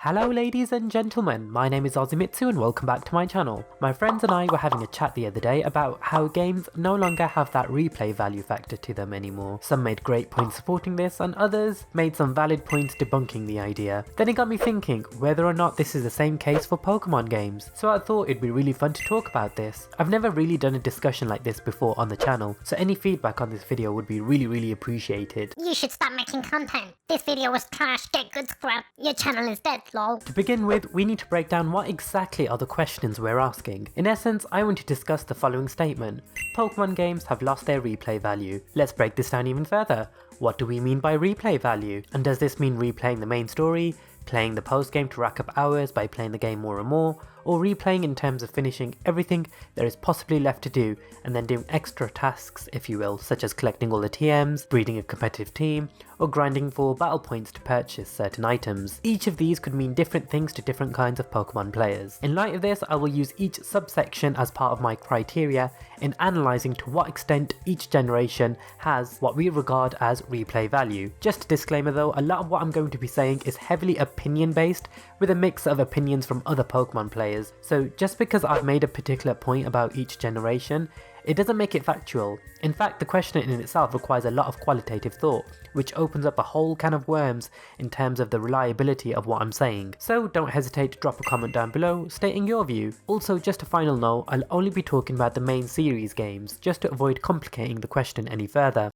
Hello ladies and gentlemen, my name is Ozzymitsu and welcome back to my channel. My friends and I were having a chat the other day about how games no longer have that replay value factor to them anymore. Some made great points supporting this and others made some valid points debunking the idea. Then it got me thinking whether or not this is the same case for Pokemon games, so I thought it'd be really fun to talk about this. I've never really done a discussion like this before on the channel, so any feedback on this video would be really appreciated. You should stop making content. This video was trash, get good scrap. Your channel is dead, lol. To begin with, we need to break down what exactly are the questions we're asking. In essence, I want to discuss the following statement. Pokemon games have lost their replay value. Let's break this down even further. What do we mean by replay value? And does this mean replaying the main story, playing the post game to rack up hours by playing the game more and more, or replaying in terms of finishing everything there is possibly left to do and then doing extra tasks, if you will, such as collecting all the TMs, breeding a competitive team, or grinding for battle points to purchase certain items. Each of these could mean different things to different kinds of Pokemon players. In light of this, I will use each subsection as part of my criteria in analysing to what extent each generation has what we regard as replay value. Just a disclaimer though, a lot of what I'm going to be saying is heavily opinion based with a mix of opinions from other Pokemon players, so just because I've made a particular point about each generation, it doesn't make it factual. In fact, the question in itself requires a lot of qualitative thought, which opens up a whole can of worms in terms of the reliability of what I'm saying. So don't hesitate to drop a comment down below stating your view. Also, just a final note, I'll only be talking about the main series games, just to avoid complicating the question any further.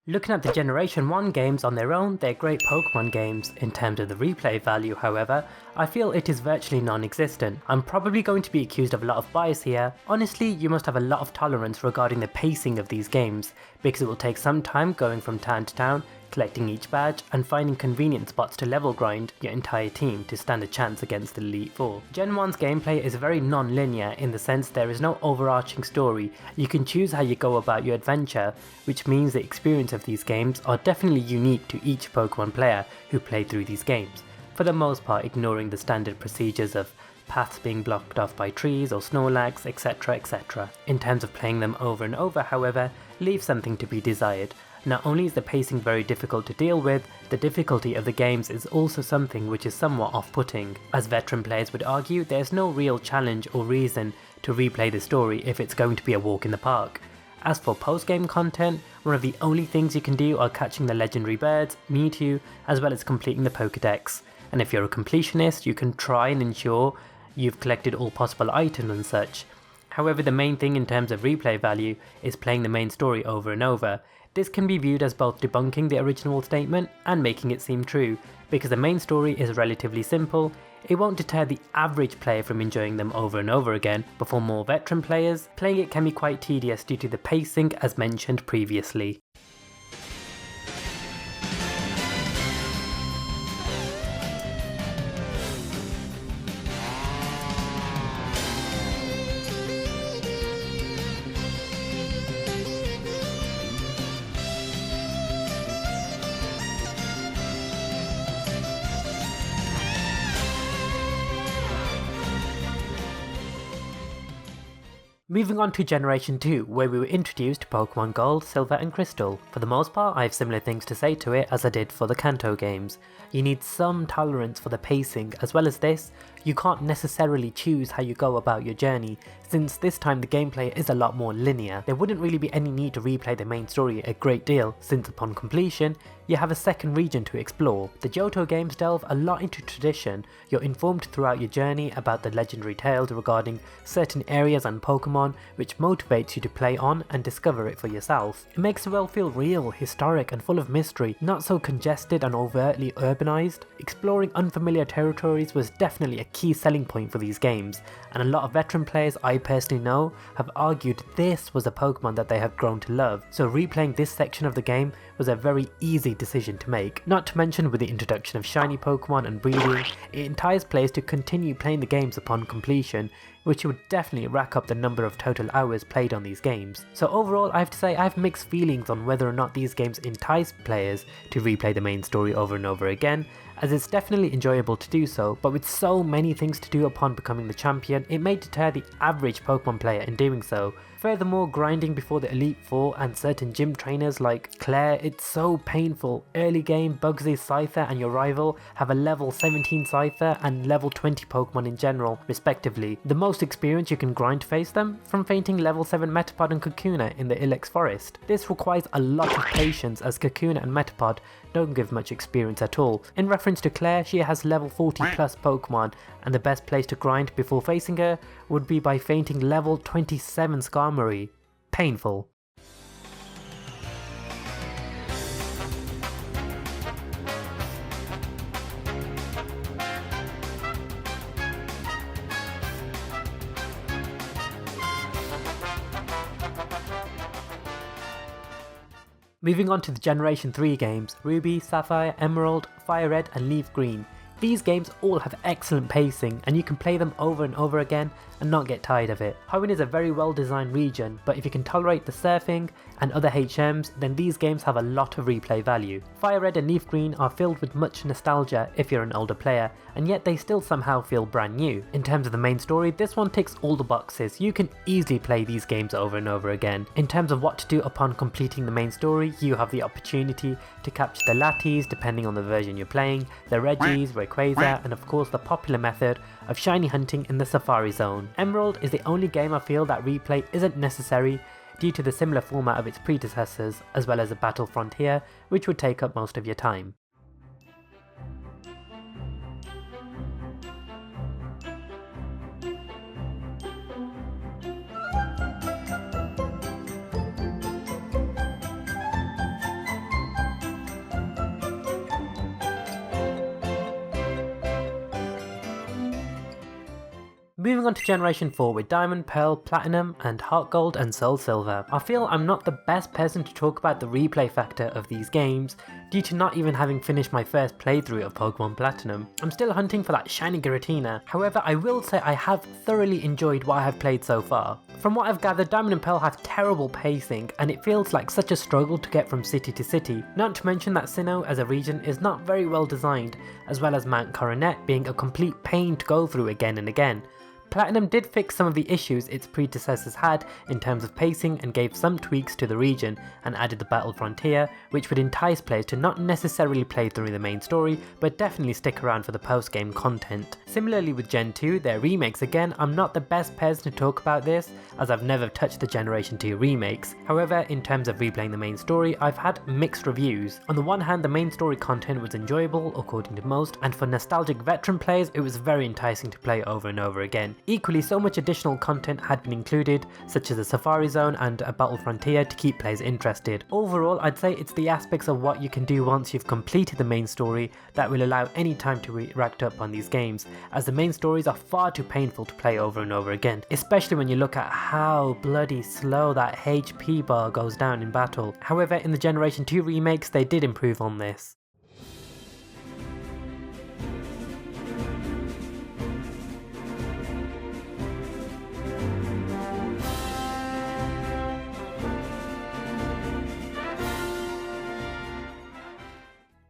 Looking at the Generation 1 games on their own, they're great Pokemon games. In terms of the replay value, however, I feel it is virtually non-existent. I'm probably going to be accused of a lot of bias here. Honestly, you must have a lot of tolerance regarding the pacing of these games, because it will take some time going from town to town, collecting each badge, and finding convenient spots to level grind your entire team to stand a chance against the Elite Four. Gen 1's gameplay is very non-linear in the sense there is no overarching story. You can choose how you go about your adventure, which means the experience of these games are definitely unique to each Pokemon player who played through these games, for the most part ignoring the standard procedures of paths being blocked off by trees or snorlax, etc. In terms of playing them over and over, however, leaves something to be desired. Not only is the pacing very difficult to deal with, the difficulty of the games is also something which is somewhat off-putting. As veteran players would argue, there's no real challenge or reason to replay the story if it's going to be a walk in the park. As for post-game content, one of the only things you can do are catching the legendary birds, Mewtwo, as well as completing the Pokédex. And if you're a completionist, you can try and ensure you've collected all possible items and such. However, the main thing in terms of replay value is playing the main story over and over. This can be viewed as both debunking the original statement and making it seem true, because the main story is relatively simple. It won't deter the average player from enjoying them over and over again, but for more veteran players, playing it can be quite tedious due to the pacing as mentioned previously. Moving on to Generation 2, where we were introduced to Pokemon Gold, Silver and Crystal. For the most part, I have similar things to say to it as I did for the Kanto games. You need some tolerance for the pacing, as well as this, you can't necessarily choose how you go about your journey, since this time the gameplay is a lot more linear. There wouldn't really be any need to replay the main story a great deal, since upon completion, you have a second region to explore. The Johto games delve a lot into tradition. You're informed throughout your journey about the legendary tales regarding certain areas and Pokemon, which motivates you to play on and discover it for yourself. It makes the world feel real, historic and full of mystery, not so congested and overtly urbanized. Exploring unfamiliar territories was definitely a key selling point for these games, and a lot of veteran players I personally know have argued this was a Pokemon that they have grown to love, so replaying this section of the game was a very easy decision to make. Not to mention, with the introduction of shiny Pokemon and breeding, it entices players to continue playing the games upon completion which would definitely rack up the number of total hours played on these games. So overall, I have to say I have mixed feelings on whether or not these games entice players to replay the main story over and over again, as it's definitely enjoyable to do so, but with so many things to do upon becoming the champion, it may deter the average Pokemon player in doing so. Furthermore, grinding before the Elite Four and certain gym trainers like Claire, it's so painful. Early game, Bugsy's Scyther and your rival have a level 17 Scyther and level 20 Pokemon in general, respectively. The most experience you can grind to face them? From fainting level 7 Metapod and Kakuna in the Ilex Forest. This requires a lot of patience, as Kakuna and Metapod don't give much experience at all. In reference to Claire, she has level 40 plus Pokemon, and the best place to grind before facing her would be by fainting level 27 Skarmory. Painful. Moving on to the Generation 3 games, Ruby, Sapphire, Emerald, Firered and Leafgreen. These games all have excellent pacing, and you can play them over and over again and not get tired of it. Hoenn is a very well designed region, but if you can tolerate the surfing and other HMs, then these games have a lot of replay value. Firered and Leafgreen are filled with much nostalgia if you're an older player, and yet they still somehow feel brand new. In terms of the main story, this one ticks all the boxes. You can easily play these games over and over again. In terms of what to do upon completing the main story, you have the opportunity to capture the Latties depending on the version you're playing, the Reggies, Rayquaza, and of course the popular method of shiny hunting in the Safari Zone. Emerald is the only game I feel that replay isn't necessary due to the similar format of its predecessors, as well as a Battle Frontier, which would take up most of your time. Moving on to Generation 4 with Diamond, Pearl, Platinum, and Heart Gold and Soul Silver. I feel I'm not the best person to talk about the replay factor of these games due to not even having finished my first playthrough of Pokemon Platinum. I'm still hunting for that shiny Giratina, however I will say I have thoroughly enjoyed what I have played so far. From what I've gathered, Diamond and Pearl have terrible pacing, and it feels like such a struggle to get from city to city. Not to mention that Sinnoh as a region is not very well designed, as well as Mount Coronet being a complete pain to go through again and again. Platinum did fix some of the issues its predecessors had in terms of pacing and gave some tweaks to the region and added the Battle Frontier, which would entice players to not necessarily play through the main story, but definitely stick around for the post-game content. Similarly with Gen 2, their remakes again, I'm not the best person to talk about this, as I've never touched the Generation 2 remakes. However, in terms of replaying the main story, I've had mixed reviews. On the one hand, the main story content was enjoyable, according to most, and for nostalgic veteran players, it was very enticing to play over and over again. Equally, so much additional content had been included, such as a Safari Zone and a Battle Frontier to keep players interested. Overall, I'd say it's the aspects of what you can do once you've completed the main story that will allow any time to be racked up on these games, as the main stories are far too painful to play over and over again, especially when you look at how bloody slow that HP bar goes down in battle. However, in the Generation 2 remakes, they did improve on this.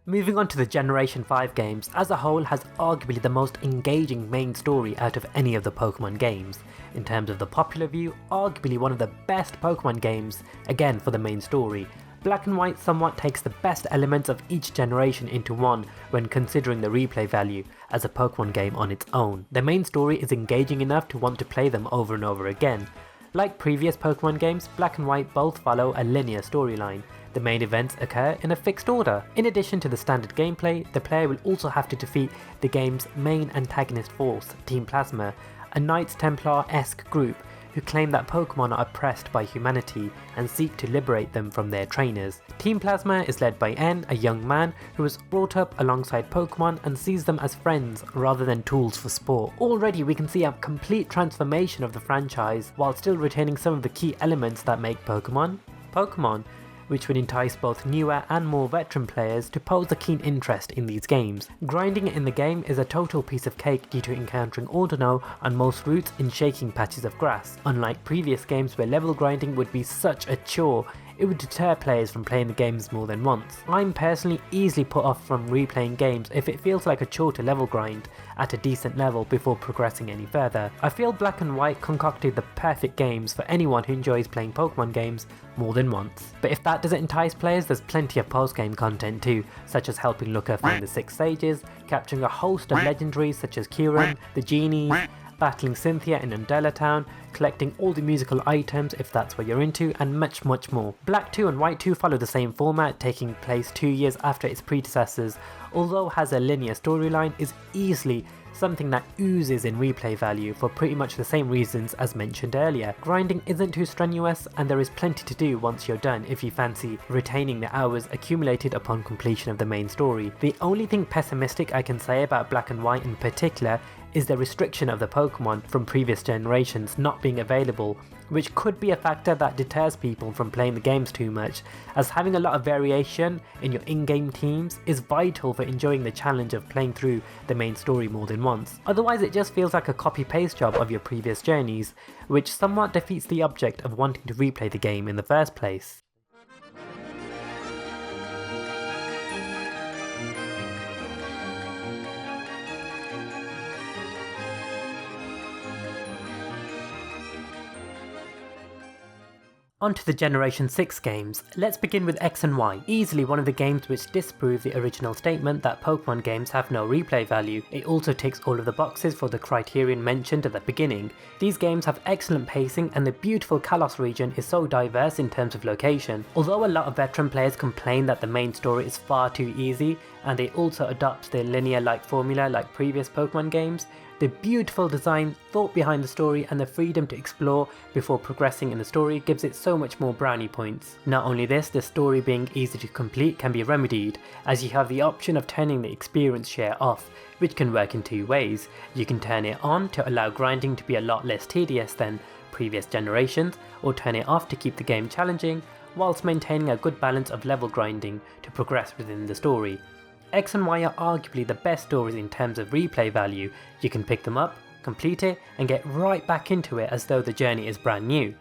Moving on to the Generation 5 games, as a whole has arguably the most engaging main story out of any of the Pokemon games. In terms of the popular view, arguably one of the best Pokemon games, again for the main story. Black and White somewhat takes the best elements of each generation into one when considering the replay value as a Pokemon game on its own. The main story is engaging enough to want to play them over and over again. Like previous Pokemon games, Black and White both follow a linear storyline. The main events occur in a fixed order. In addition to the standard gameplay, the player will also have to defeat the game's main antagonist force, Team Plasma, a Knights Templar-esque group who claim that Pokemon are oppressed by humanity and seek to liberate them from their trainers. Team Plasma is led by N, a young man who was brought up alongside Pokemon and sees them as friends rather than tools for sport. Already we can see a complete transformation of the franchise while still retaining some of the key elements that make Pokemon, Pokemon. which would entice both newer and more veteran players to pose a keen interest in these games. Grinding in the game is a total piece of cake due to encountering Ordino on most routes in shaking patches of grass. Unlike previous games where level grinding would be such a chore, it would deter players from playing the games more than once. I'm personally easily put off from replaying games if it feels like a chore to level grind at a decent level before progressing any further. I feel Black and White concocted the perfect games for anyone who enjoys playing Pokemon games more than once. But if that doesn't entice players, there's plenty of post-game content too, such as helping Looker find the 6 stages, capturing a host of legendaries such as Kyurem, the Genies, battling Cynthia in Undella Town, collecting all the musical items if that's what you're into, and much more. Black 2 and White 2 follow the same format, taking place 2 years after its predecessors, although has a linear storyline, is easily something that oozes in replay value for pretty much the same reasons as mentioned earlier. Grinding isn't too strenuous and there is plenty to do once you're done if you fancy retaining the hours accumulated upon completion of the main story. The only thing pessimistic I can say about Black and White in particular is the restriction of the Pokemon from previous generations not being available, which could be a factor that deters people from playing the games too much, as having a lot of variation in your in-game teams is vital for enjoying the challenge of playing through the main story more than once. Otherwise it just feels like a copy-paste job of your previous journeys, which somewhat defeats the object of wanting to replay the game in the first place. Onto the Generation 6 games. Let's begin with X and Y, easily one of the games which disprove the original statement that Pokemon games have no replay value. It also ticks all of the boxes for the criterion mentioned at the beginning. These games have excellent pacing and the beautiful Kalos region is so diverse in terms of location. Although a lot of veteran players complain that the main story is far too easy and they also adopt the linear-like formula like previous Pokemon games, the beautiful design, thought behind the story and the freedom to explore before progressing in the story gives it so much more brownie points. Not only this, the story being easy to complete can be remedied, as you have the option of turning the experience share off, which can work in 2 ways. You can turn it on to allow grinding to be a lot less tedious than previous generations, or turn it off to keep the game challenging, whilst maintaining a good balance of level grinding to progress within the story. X and Y are arguably the best stories in terms of replay value. You can pick them up, complete it, and get right back into it as though the journey is brand new.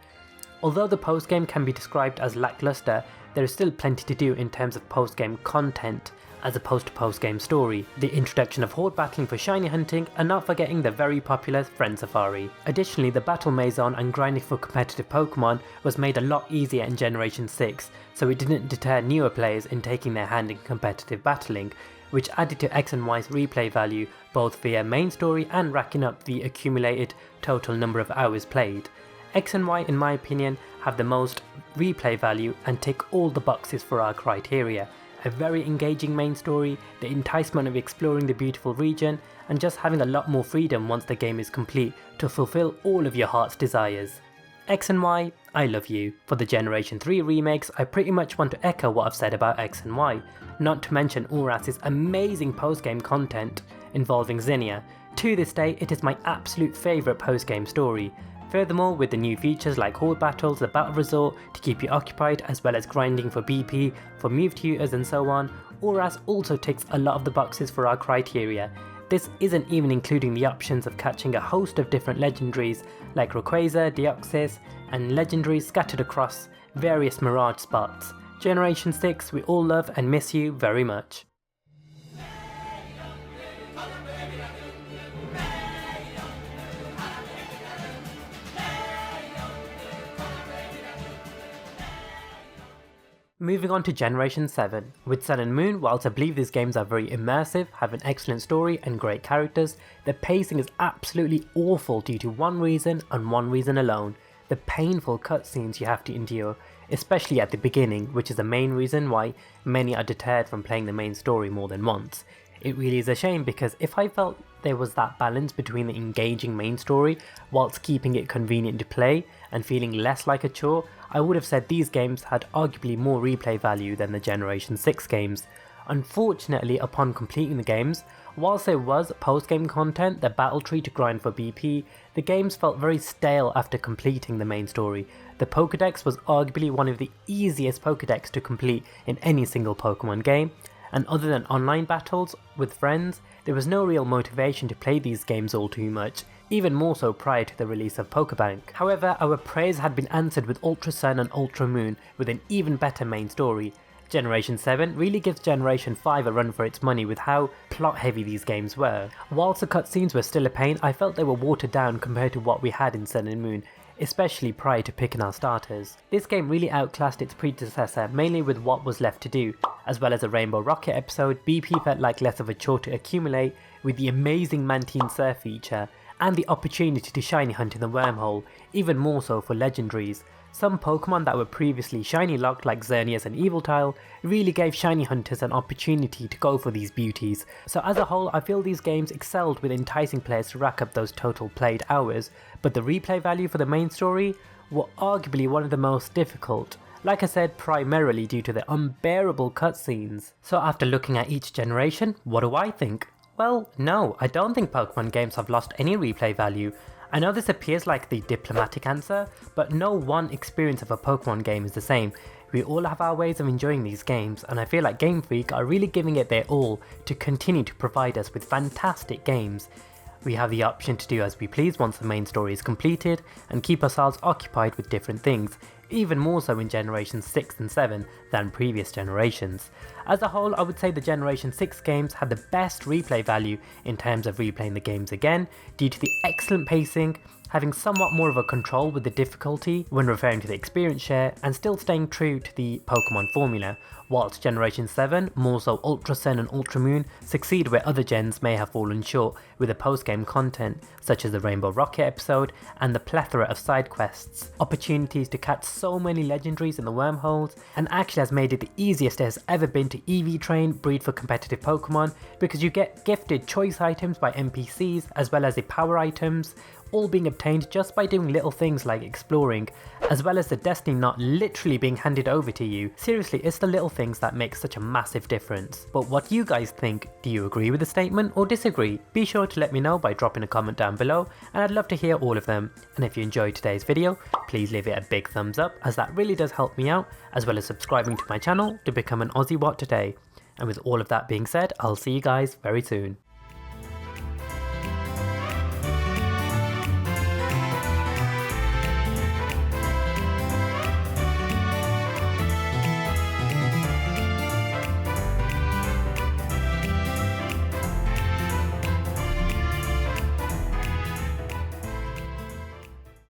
Although the postgame can be described as lackluster, there is still plenty to do in terms of postgame content as opposed to postgame story, the introduction of horde battling for shiny hunting, and not forgetting the very popular friend safari. Additionally, the battle maison and grinding for competitive Pokemon was made a lot easier in Generation 6, so it didn't deter newer players in taking their hand in competitive battling, which added to X and Y's replay value both via main story and racking up the accumulated total number of hours played. X and Y in my opinion have the most replay value and tick all the boxes for our criteria. A very engaging main story, the enticement of exploring the beautiful region, and just having a lot more freedom once the game is complete to fulfill all of your heart's desires. X and Y, I love you. For the Generation 3 remakes, I pretty much want to echo what I've said about X and Y, not to mention Uras's amazing post-game content involving Zinnia. To this day, it is my absolute favourite post-game story. Furthermore, with the new features like horde battles, the battle resort to keep you occupied, as well as grinding for BP, for move tutors and so on, Uras also ticks a lot of the boxes for our criteria. This isn't even including the options of catching a host of different legendaries like Rayquaza, Deoxys, and legendaries scattered across various mirage spots. Generation 6, we all love and miss you very much. Moving on to Generation 7. With Sun and Moon, whilst I believe these games are very immersive, have an excellent story and great characters, the pacing is absolutely awful due to one reason and one reason alone: the painful cutscenes you have to endure, especially at the beginning, which is the main reason why many are deterred from playing the main story more than once. It really is a shame, because if I felt there was that balance between the engaging main story whilst keeping it convenient to play and feeling less like a chore, I would have said these games had arguably more replay value than the Generation 6 games. Unfortunately, upon completing the games, whilst there was post-game content, the battle tree to grind for BP, the games felt very stale after completing the main story. The Pokédex was arguably one of the easiest Pokédex to complete in any single Pokemon game, and other than online battles with friends, there was no real motivation to play these games all too much, even more so prior to the release of Pokebank. However, our praise had been answered with Ultra Sun and Ultra Moon with an even better main story. Generation 7 really gives Generation 5 a run for its money with how plot heavy these games were. Whilst the cutscenes were still a pain, I felt they were watered down compared to what we had in Sun and Moon, especially prior to picking our starters. This game really outclassed its predecessor mainly with what was left to do. As well as a Rainbow Rocket episode, BP felt like less of a chore to accumulate with the amazing Mantine Surf feature and the opportunity to shiny hunt in the wormhole, even more so for legendaries. Some Pokemon that were previously shiny locked like Xerneas and Eviltile really gave shiny hunters an opportunity to go for these beauties. So as a whole, I feel these games excelled with enticing players to rack up those total played hours, but the replay value for the main story were arguably one of the most difficult. Like I said, primarily due to the unbearable cutscenes. So after looking at each generation, what do I think? Well, no, I don't think Pokemon games have lost any replay value. I know this appears like the diplomatic answer, but no one experience of a Pokemon game is the same. We all have our ways of enjoying these games, and I feel like Game Freak are really giving it their all to continue to provide us with fantastic games. We have the option to do as we please once the main story is completed, and keep ourselves occupied with different things, even more so in generations 6 and 7 than previous generations. As a whole, I would say the Generation 6 games had the best replay value in terms of replaying the games again, due to the excellent pacing, having somewhat more of a control with the difficulty when referring to the experience share, and still staying true to the Pokemon formula, whilst Generation 7, more so Ultra Sun and Ultra Moon, succeed where other gens may have fallen short with the post-game content, such as the Rainbow Rocket episode and the plethora of side quests, opportunities to catch so many legendaries in the wormholes, and actually has made it the easiest it has ever been to EV train, breed for competitive Pokemon, because you get gifted choice items by NPCs as well as the power items, all being obtained just by doing little things like exploring, as well as the destiny not literally being handed over to you. Seriously, it's the little things that make such a massive difference. But what do you guys think? Do you agree with the statement or disagree? Be sure to let me know by dropping a comment down below, and I'd love to hear all of them. And if you enjoyed today's video, please leave it a big thumbs up, as that really does help me out, as well as subscribing to my channel to become an Aussie What today. And with all of that being said, I'll see you guys very soon.